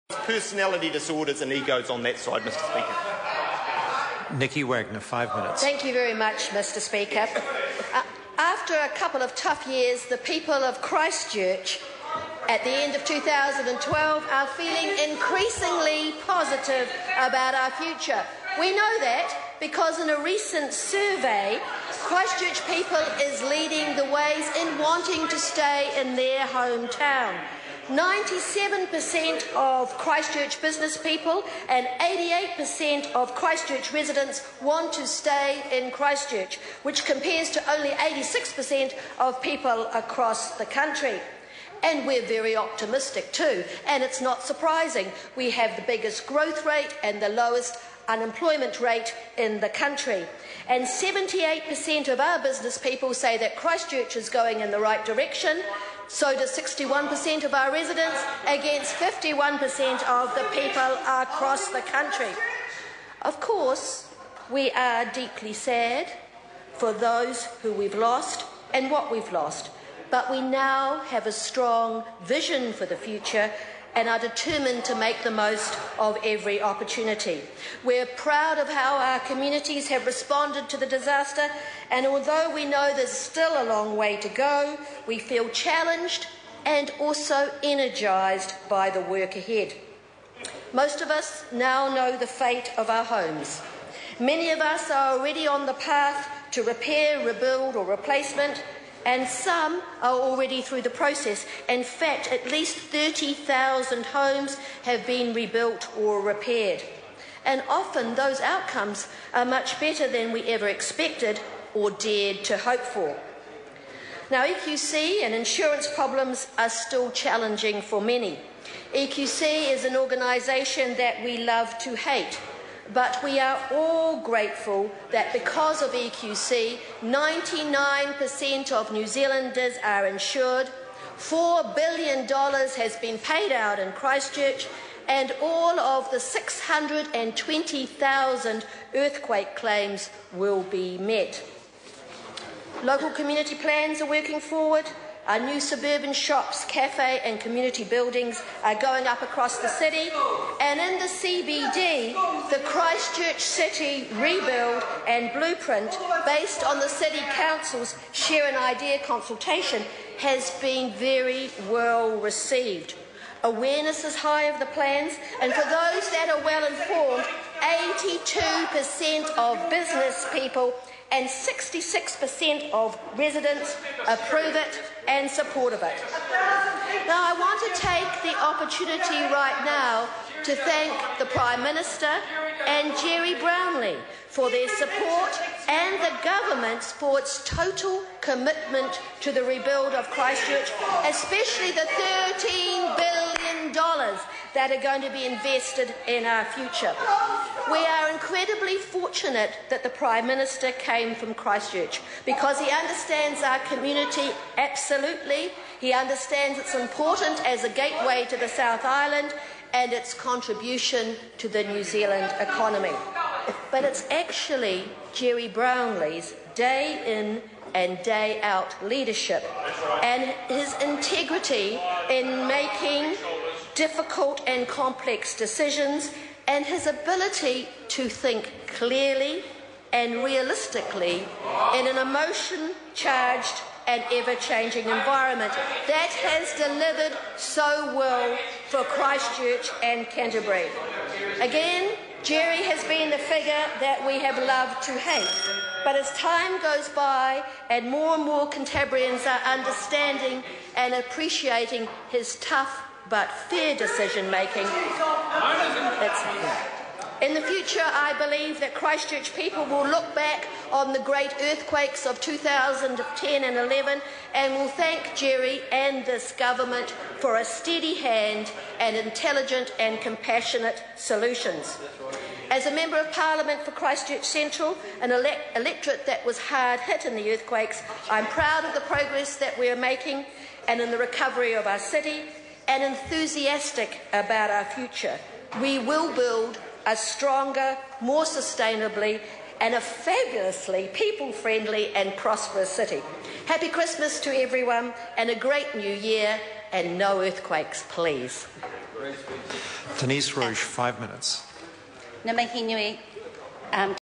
personality disorders and egos on that side, Mr. Speaker. Nikki Wagner, 5 minutes. Thank you very much, Mr. Speaker. After a couple of tough years, the people of Christchurch at the end of 2012 are feeling increasingly positive about our future. We know that because in a recent survey, Christchurch people is leading the ways in wanting to stay in their hometown. 97% of Christchurch business people and 88% of Christchurch residents want to stay in Christchurch, which compares to only 86% of people across the country. And we're very optimistic too, and it's not surprising. We have the biggest growth rate and the lowest unemployment rate in the country. And 78% of our business people say that Christchurch is going in the right direction. So does 61% of our residents, against 51% of the people across the country. Of course, we are deeply sad for those who we've lost and what we've lost, but we now have a strong vision for the future and are determined to make the most of every opportunity. We're proud of how our communities have responded to the disaster, and although we know there's still a long way to go, we feel challenged and also energised by the work ahead. Most of us now know the fate of our homes. Many of us are already on the path to repair, rebuild or replacement, and some are already through the process. In fact, at least 30,000 homes have been rebuilt or repaired. And often those outcomes are much better than we ever expected or dared to hope for. Now, EQC and insurance problems are still challenging for many. EQC is an organisation that we love to hate. But we are all grateful that because of EQC, 99% of New Zealanders are insured, $4 billion has been paid out in Christchurch, and all of the 620,000 earthquake claims will be met. Local community plans are working forward. Our new suburban shops, cafe and community buildings are going up across the city. And in the CBD, the Christchurch City Rebuild and Blueprint, based on the City Council's Share an Idea consultation, has been very well received. Awareness is high of the plans, and for those that are well informed, 82% of business people and 66% of residents approve it and support of it. Now, I want to take the opportunity right now to thank the Prime Minister and Jerry Brownlee for their support and the government for its total commitment to the rebuild of Christchurch, especially the $13 billion that are going to be invested in our future. We are incredibly fortunate that the Prime Minister came from Christchurch because he understands our community absolutely. He understands it's important as a gateway to the South Island and its contribution to the New Zealand economy. But it's actually Jerry Brownlee's day in and day out leadership and his integrity in making difficult and complex decisions and his ability to think clearly and realistically in an emotion-charged and ever-changing environment that has delivered so well for Christchurch and Canterbury. Again, Jerry has been the figure that we have loved to hate. But as time goes by and more Cantabrians are understanding and appreciating his tough but fair decision-making, in the future, I believe that Christchurch people will look back on the great earthquakes of 2010 and 11 and will thank Jerry and this government for a steady hand and intelligent and compassionate solutions. As a Member of Parliament for Christchurch Central, an electorate that was hard hit in the earthquakes, I'm proud of the progress that we are making and in the recovery of our city, and enthusiastic about our future. We will build a stronger, more sustainably and a fabulously people-friendly and prosperous city. Happy Christmas to everyone and a great new year, and no earthquakes, please. Denise Rouge, 5 minutes. Ngā mihi nui,